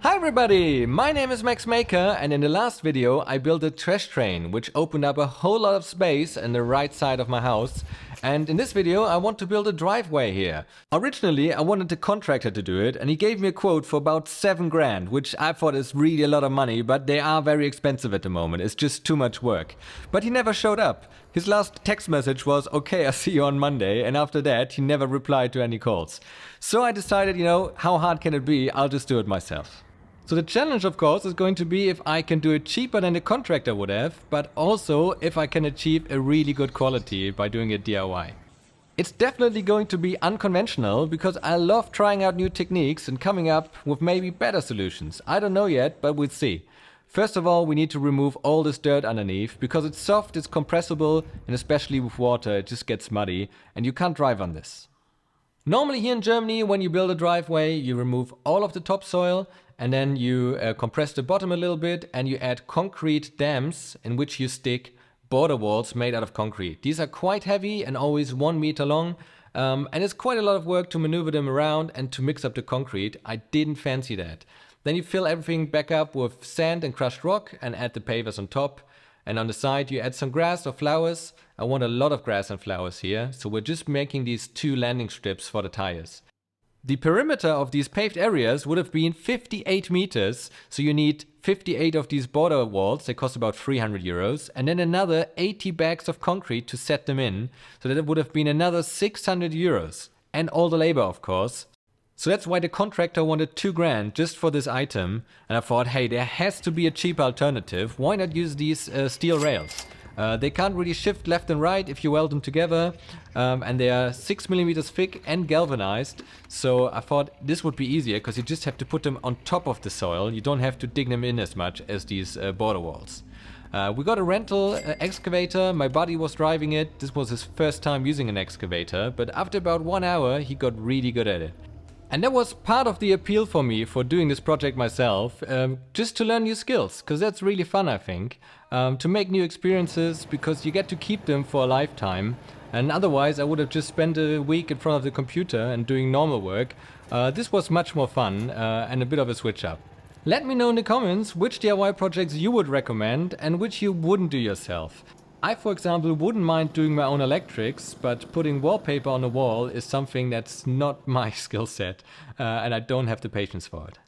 Hi everybody, my name is Max Maker, and in the last video I built a trash train which opened up a whole lot of space in the right side of my house. And in this video I want to build a driveway here. Originally I wanted a contractor to do it, and he gave me a quote for about 7 grand, which I thought is really a lot of money, but they are very expensive at the moment. It's just too much work. But he never showed up. His last text message was, "Okay, I'll see you on Monday," and after that he never replied to any calls. So I decided, how hard can it be? I'll just do it myself. So the challenge, of course, is going to be if I can do it cheaper than the contractor would have, but also if I can achieve a really good quality by doing it DIY. It's definitely going to be unconventional because I love trying out new techniques and coming up with maybe better solutions. I don't know yet, but we'll see. First of all, we need to remove all this dirt underneath because it's soft, it's compressible, and especially with water it just gets muddy and you can't drive on this. Normally here in Germany, when you build a driveway, you remove all of the topsoil and then you compress the bottom a little bit and you add concrete dams in which you stick border walls made out of concrete. These are quite heavy and always 1 meter long, and it's quite a lot of work to maneuver them around and to mix up the concrete. I didn't fancy that. Then you fill everything back up with sand and crushed rock and add the pavers on top. And on the side you add some grass or flowers. I want a lot of grass and flowers here, so we're just making these 2 landing strips for the tires. The perimeter of these paved areas would have been 58 meters, so you need 58 of these border walls. They cost about 300 euros, and then another 80 bags of concrete to set them in, so that it would have been another 600 euros. And all the labor, of course. So that's why the contractor wanted 2 grand just for this item, and I thought, hey, there has to be a cheap alternative. Why not use these steel rails? They can't really shift left and right if you weld them together, and they are 6 millimeters thick and galvanized. So I thought this would be easier because you just have to put them on top of the soil. You don't have to dig them in as much as these border walls. We got a rental excavator. My buddy was driving it. This was his first time using an excavator, but after about 1 hour he got really good at it. And that was part of the appeal for me for doing this project myself, just to learn new skills, because that's really fun, I think. To make new experiences, because you get to keep them for a lifetime. And otherwise I would have just spent a week in front of the computer and doing normal work. This was much more fun and a bit of a switch up. Let me know in the comments which DIY projects you would recommend and which you wouldn't do yourself. I, for example, wouldn't mind doing my own electrics, but putting wallpaper on a wall is something that's not my skill set, and I don't have the patience for it.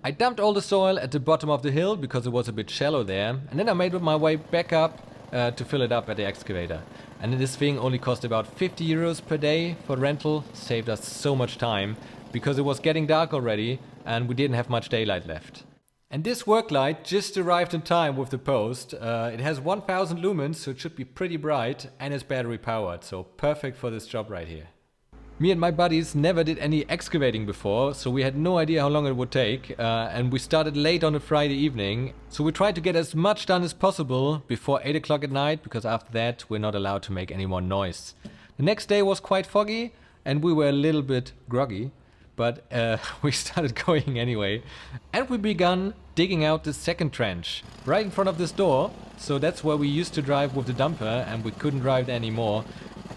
I dumped all the soil at the bottom of the hill because it was a bit shallow there, and then I made my way back up to fill it up at the excavator. And this thing only cost about 50 euros per day for rental, saved us so much time, because it was getting dark already and we didn't have much daylight left. And this work light just arrived in time with the post. It has 1000 lumens, so it should be pretty bright, and it's battery powered, so perfect for this job right here. Me and my buddies never did any excavating before, so we had no idea how long it would take, and we started late on a Friday evening, so we tried to get as much done as possible before 8 o'clock at night, because after that we're not allowed to make any more noise. The next day was quite foggy and we were a little bit groggy. But we started going anyway, and we began digging out the second trench right in front of this door. So that's where we used to drive with the dumper, and we couldn't drive there anymore.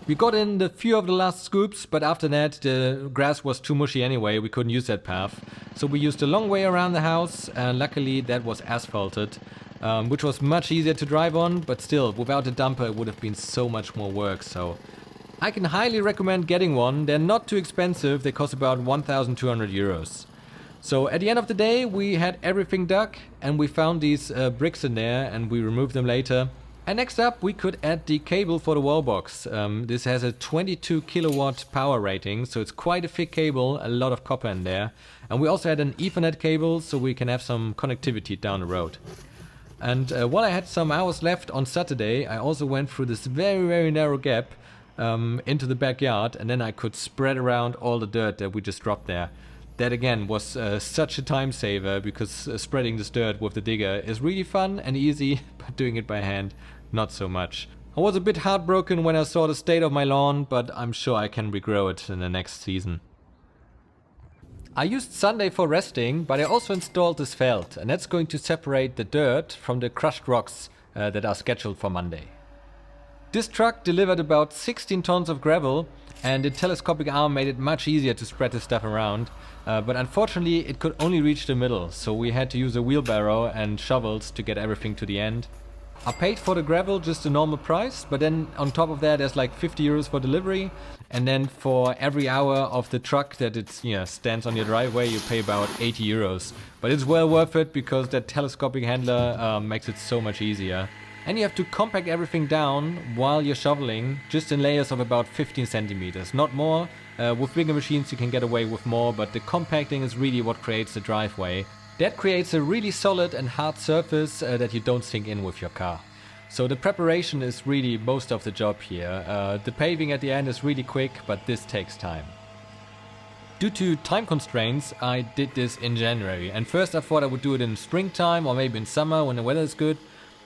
We got in the few of the last scoops, but after that the grass was too mushy anyway, we couldn't use that path. So we used a long way around the house, and luckily that was asphalted, which was much easier to drive on, but still, without a dumper it would have been so much more work. So I can highly recommend getting one. They're not too expensive, they cost about 1,200 euros. So at the end of the day we had everything dug, and we found these bricks in there and we removed them later. And next up we could add the cable for the wall box. This has a 22 kilowatt power rating, so it's quite a thick cable, a lot of copper in there. And we also had an Ethernet cable so we can have some connectivity down the road. And while I had some hours left on Saturday, I also went through this very narrow gap into the backyard, and then I could spread around all the dirt that we just dropped there. That again was such a time saver, because spreading this dirt with the digger is really fun and easy, but doing it by hand, not so much. I was a bit heartbroken when I saw the state of my lawn, but I'm sure I can regrow it in the next season. I used Sunday for resting, but I also installed this felt, and that's going to separate the dirt from the crushed rocks that are scheduled for Monday. This truck delivered about 16 tons of gravel, and the telescopic arm made it much easier to spread the stuff around. But unfortunately it could only reach the middle, so we had to use a wheelbarrow and shovels to get everything to the end. I paid for the gravel just the normal price, but then on top of that there's like 50 euros for delivery, and then for every hour of the truck that it's stands on your driveway you pay about 80 euros. But it's well worth it because that telescopic handler makes it so much easier. And you have to compact everything down while you're shoveling, just in layers of about 15 centimeters, not more. With bigger machines you can get away with more, but the compacting is really what creates the driveway. That creates a really solid and hard surface that you don't sink in with your car. So the preparation is really most of the job here. The paving at the end is really quick, but this takes time. Due to time constraints, I did this in January. And first I thought I would do it in springtime or maybe in summer when the weather is good.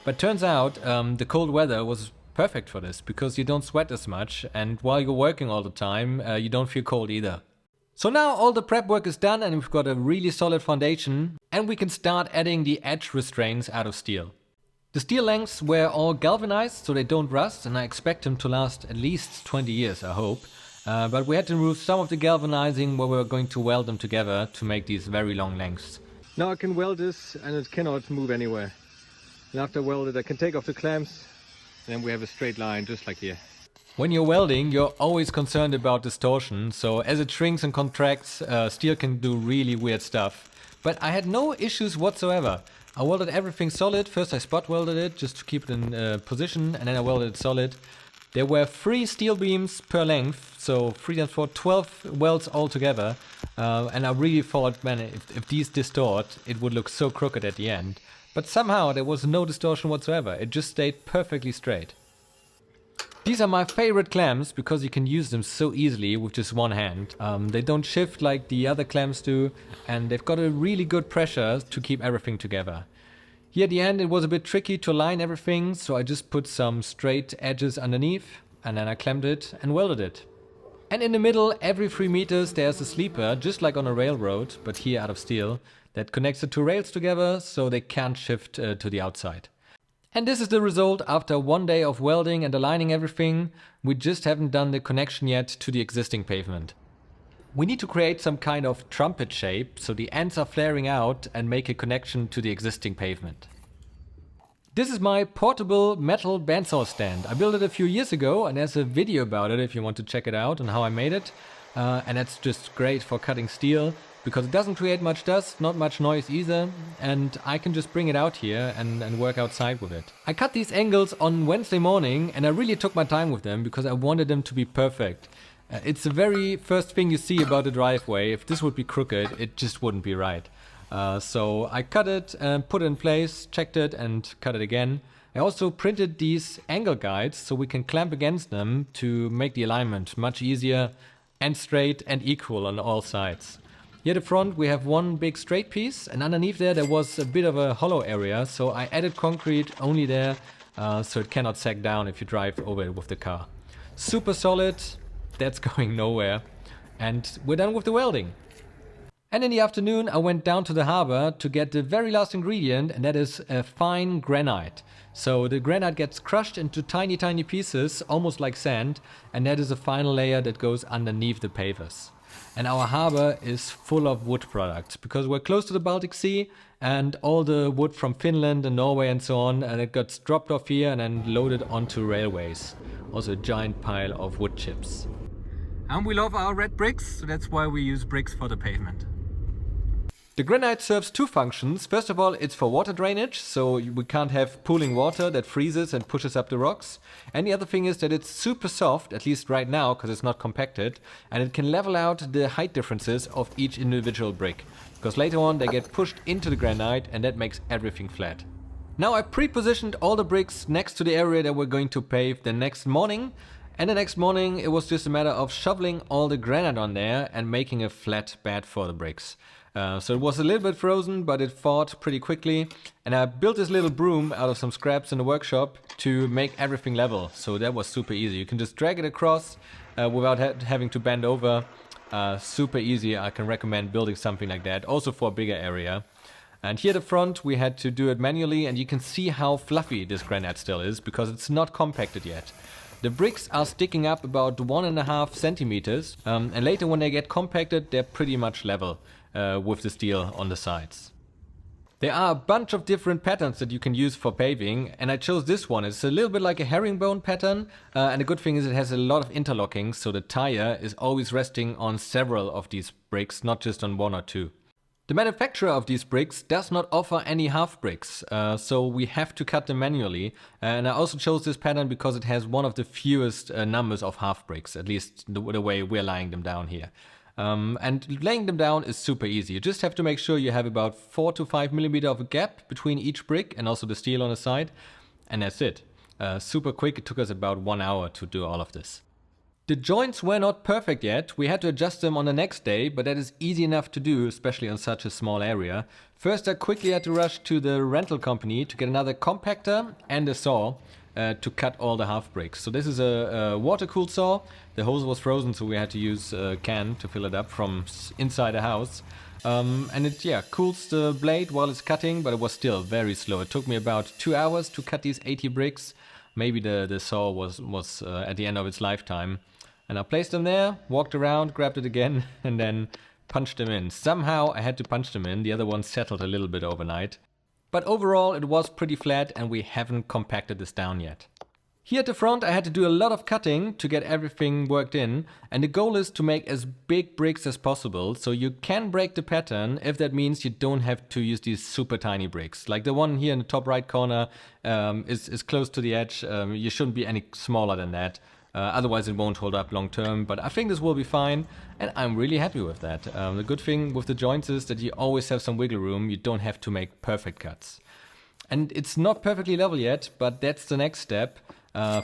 But turns out the cold weather was perfect for this because you don't sweat as much, and while you're working all the time, you don't feel cold either. So now all the prep work is done and we've got a really solid foundation, and we can start adding the edge restraints out of steel. The steel lengths were all galvanized so they don't rust, and I expect them to last at least 20 years, I hope. But we had to remove some of the galvanizing where we were going to weld them together to make these very long lengths. Now I can weld this and it cannot move anywhere. And after welded I can take off the clamps, and then we have a straight line just like here. When you're welding, you're always concerned about distortion, so as it shrinks and contracts, steel can do really weird stuff. But I had no issues whatsoever. I welded everything solid. First I spot welded it just to keep it in position, and then I welded it solid. There were 3 steel beams per length, so 3 times 4, 12 welds altogether. And I really thought, man, if these distort, it would look so crooked at the end. But somehow there was no distortion whatsoever. It just stayed perfectly straight. These are my favorite clamps because you can use them so easily with just one hand. They don't shift like the other clamps do, and they've got a really good pressure to keep everything together. Here at the end it was a bit tricky to align everything, so I just put some straight edges underneath, and then I clamped it and welded it. And in the middle, every 3 meters there's a sleeper, just like on a railroad, but here out of steel, that connects the 2 rails together so they can't shift to the outside. And this is the result after 1 day of welding and aligning everything. We just haven't done the connection yet to the existing pavement. We need to create some kind of trumpet shape so the ends are flaring out and make a connection to the existing pavement. This is my portable metal bandsaw stand. I built it a few years ago and there's a video about it if you want to check it out and how I made it. And that's just great for cutting steel, because it doesn't create much dust, not much noise either, and I can just bring it out here and work outside with it. I cut these angles on Wednesday morning and I really took my time with them because I wanted them to be perfect. It's the very first thing you see about the driveway. If this would be crooked, it just wouldn't be right. So I cut it and put it in place, checked it and cut it again. I also printed these angle guides so we can clamp against them to make the alignment much easier and straight and equal on all sides. Here at the front we have one big straight piece, and underneath there was a bit of a hollow area, so I added concrete only there so it cannot sag down if you drive over it with the car. Super solid, that's going nowhere. And we're done with the welding. And in the afternoon I went down to the harbor to get the very last ingredient, and that is a fine granite. So the granite gets crushed into tiny pieces, almost like sand, and that is a final layer that goes underneath the pavers. And our harbor is full of wood products because we're close to the Baltic Sea, and all the wood from Finland and Norway and so on, and it gets dropped off here and then loaded onto railways. Also a giant pile of wood chips. And we love our red bricks, so that's why we use bricks for the pavement. The granite serves 2 functions. First of all, it's for water drainage, so we can't have pooling water that freezes and pushes up the rocks. And the other thing is that it's super soft, at least right now, because it's not compacted, and it can level out the height differences of each individual brick. Because later on they get pushed into the granite and that makes everything flat. Now I pre-positioned all the bricks next to the area that we're going to pave the next morning. And the next morning it was just a matter of shoveling all the granite on there and making a flat bed for the bricks. So it was a little bit frozen, but it thawed pretty quickly. And I built this little broom out of some scraps in the workshop to make everything level. So that was super easy. You can just drag it across without having to bend over. Super easy. I can recommend building something like that, also for a bigger area. And here at the front we had to do it manually, and you can see how fluffy this granite still is because it's not compacted yet. The bricks are sticking up about 1.5 centimeters, and later when they get compacted, they're pretty much level with the steel on the sides. There are a bunch of different patterns that you can use for paving, and I chose this one. It's a little bit like a herringbone pattern, and the good thing is it has a lot of interlocking, so the tire is always resting on several of these bricks, not just on one or two. The manufacturer of these bricks does not offer any half bricks, so we have to cut them manually. And I also chose this pattern because it has one of the fewest numbers of half bricks, at least the way we're laying them down here. And laying them down is super easy. You just have to make sure you have about 4 to 5 millimeter of a gap between each brick and also the steel on the side. And that's it. Super quick. It took us about 1 hour to do all of this. The joints were not perfect yet. We had to adjust them on the next day, but that is easy enough to do, especially on such a small area. First, I quickly had to rush to the rental company to get another compactor and a saw to cut all the half bricks. So this is a water-cooled saw. The hose was frozen, so we had to use a can to fill it up from inside the house. And it cools the blade while it's cutting, but it was still very slow. It took me about 2 hours to cut these 80 bricks. Maybe the saw was at the end of its lifetime. And I placed them there, walked around, grabbed it again, and then punched them in. Somehow I had to punch them in. The other one settled a little bit overnight. But overall it was pretty flat, and we haven't compacted this down yet. Here at the front I had to do a lot of cutting to get everything worked in, and the goal is to make as big bricks as possible, so you can break the pattern if that means you don't have to use these super tiny bricks. Like the one here in the top right corner is close to the edge. You shouldn't be any smaller than that. Otherwise it won't hold up long term, but I think this will be fine, and I'm really happy with that. The good thing with the joints is that you always have some wiggle room. You don't have to make perfect cuts. And it's not perfectly level yet, but that's the next step.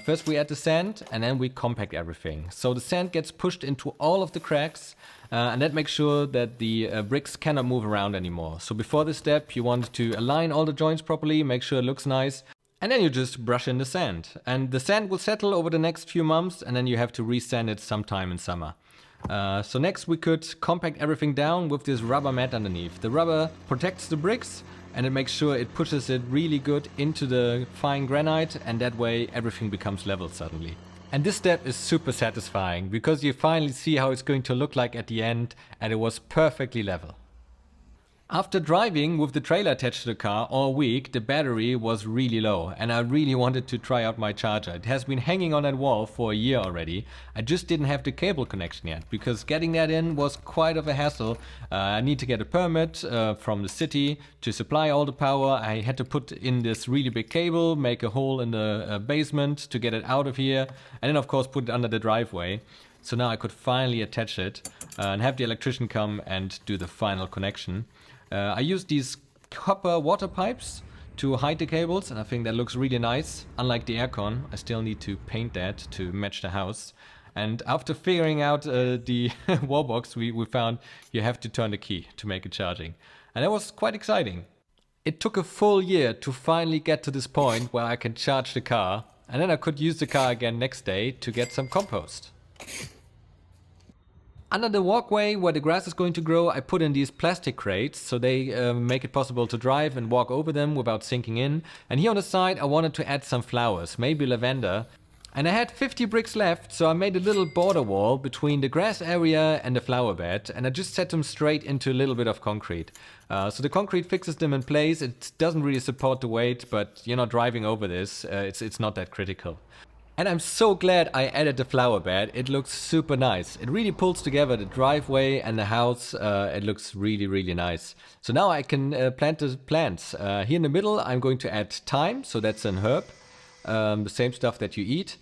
First we add the sand, and then we compact everything. So the sand gets pushed into all of the cracks, and that makes sure that the bricks cannot move around anymore. So before this step you want to align all the joints properly, make sure it looks nice. And then you just brush in the sand. And the sand will settle over the next few months, and then you have to re-sand it sometime in summer. So next we could compact everything down with this rubber mat underneath. The rubber protects the bricks, and it makes sure it pushes it really good into the fine granite, and that way everything becomes level suddenly. And this step is super satisfying, because you finally see how it's going to look like at the end, and it was perfectly level. After driving with the trailer attached to the car all week, the battery was really low, and I really wanted to try out my charger. It has been hanging on that wall for a year already. I just didn't have the cable connection yet, because getting that in was quite of a hassle. I need to get a permit from the city to supply all the power. I had to put in this really big cable, make a hole in the basement to get it out of here, and then of course put it under the driveway. So now I could finally attach it and have the electrician come and do the final connection. I used these copper water pipes to hide the cables, and I think that looks really nice. Unlike the aircon, I still need to paint that to match the house. And after figuring out the wall box, we found you have to turn the key to make it charging. And that was quite exciting. It took a full year to finally get to this point where I can charge the car, and then I could use the car again next day to get some compost. Under the walkway where the grass is going to grow, I put in these plastic crates, so they make it possible to drive and walk over them without sinking in. And here on the side I wanted to add some flowers, maybe lavender. And I had 50 bricks left, so I made a little border wall between the grass area and the flower bed, and I just set them straight into a little bit of concrete. So the concrete fixes them in place. It doesn't really support the weight, but you're not driving over this. It's not that critical. And I'm so glad I added the flower bed. It looks super nice. It really pulls together the driveway and the house. It looks really, really nice. So now I can plant the plants. Here in the middle I'm going to add thyme, so that's an herb. The same stuff that you eat.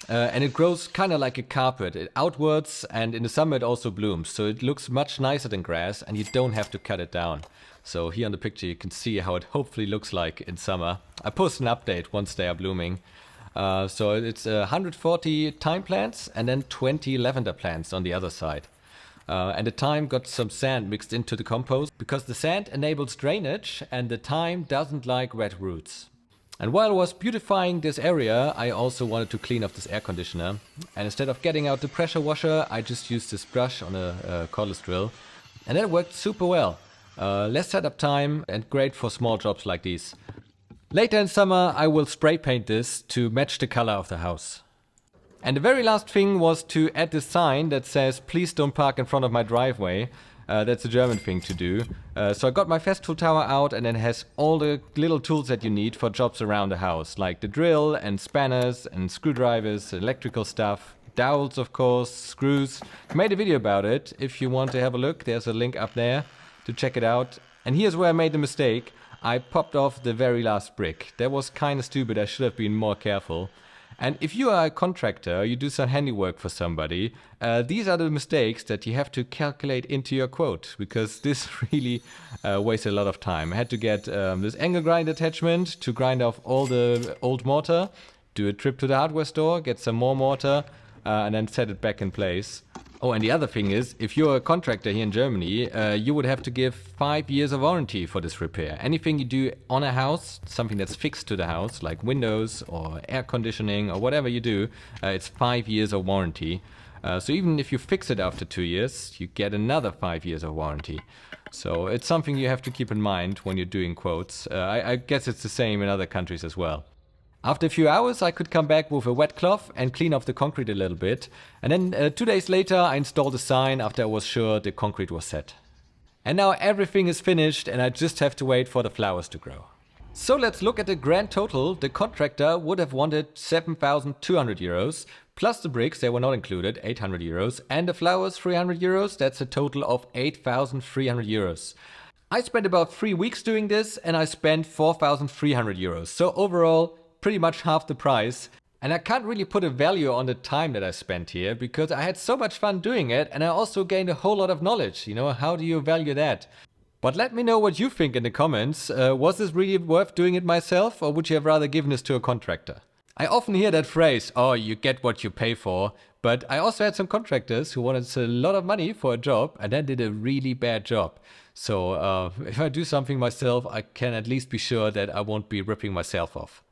And it grows kind of like a carpet. It outwards, and in the summer it also blooms. So it looks much nicer than grass, and you don't have to cut it down. So here on the picture you can see how it hopefully looks like in summer. I post an update once they are blooming. So it's 140 thyme plants and then 20 lavender plants on the other side. And the thyme got some sand mixed into the compost because the sand enables drainage and the thyme doesn't like wet roots. And while I was beautifying this area, I also wanted to clean off this air conditioner. And instead of getting out the pressure washer, I just used this brush on a cordless drill. And that worked super well. Less setup time and great for small jobs like these. Later in summer I will spray paint this to match the color of the house. And the very last thing was to add this sign that says, please don't park in front of my driveway. That's a German thing to do. So I got my Festool tower out, and it has all the little tools that you need for jobs around the house, like the drill and spanners and screwdrivers, electrical stuff, dowels of course, screws. I made a video about it. If you want to have a look, there's a link up there to check it out. And here's where I made the mistake. I popped off the very last brick. That was kind of stupid. I should have been more careful. And if you are a contractor, you do some handiwork for somebody, these are the mistakes that you have to calculate into your quote, because this really wasted a lot of time. I had to get this angle grind attachment to grind off all the old mortar, do a trip to the hardware store, get some more mortar, and then set it back in place. Oh, and the other thing is, if you're a contractor here in Germany, you would have to give 5 years of warranty for this repair. Anything you do on a house, something that's fixed to the house, like windows or air conditioning or whatever you do, it's 5 years of warranty. So even if you fix it after 2 years, you get another 5 years of warranty. So it's something you have to keep in mind when you're doing quotes. I guess it's the same in other countries as well. After a few hours, I could come back with a wet cloth and clean off the concrete a little bit. And then 2 days later, I installed a sign after I was sure the concrete was set. And now everything is finished, and I just have to wait for the flowers to grow. So let's look at the grand total. The contractor would have wanted 7,200 euros, plus the bricks, they were not included, 800 euros, and the flowers, 300 euros. That's a total of 8,300 euros. I spent about 3 weeks doing this, and I spent 4,300 euros. So overall, pretty much half the price. And I can't really put a value on the time that I spent here, because I had so much fun doing it, and I also gained a whole lot of knowledge. You know, how do you value that? But let me know what you think in the comments. Was this really worth doing it myself, or would you have rather given this to a contractor? I often hear that phrase, oh, you get what you pay for. But I also had some contractors who wanted a lot of money for a job and then did a really bad job. So if I do something myself, I can at least be sure that I won't be ripping myself off.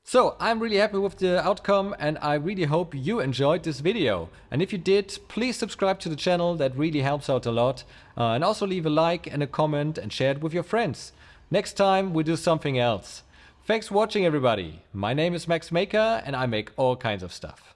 So I'm really happy with the outcome, and I really hope you enjoyed this video. And if you did, please subscribe to the channel, that really helps out a lot. And also leave a like and a comment and share it with your friends. Next time we do something else. Thanks for watching everybody. My name is Max Maker and I make all kinds of stuff.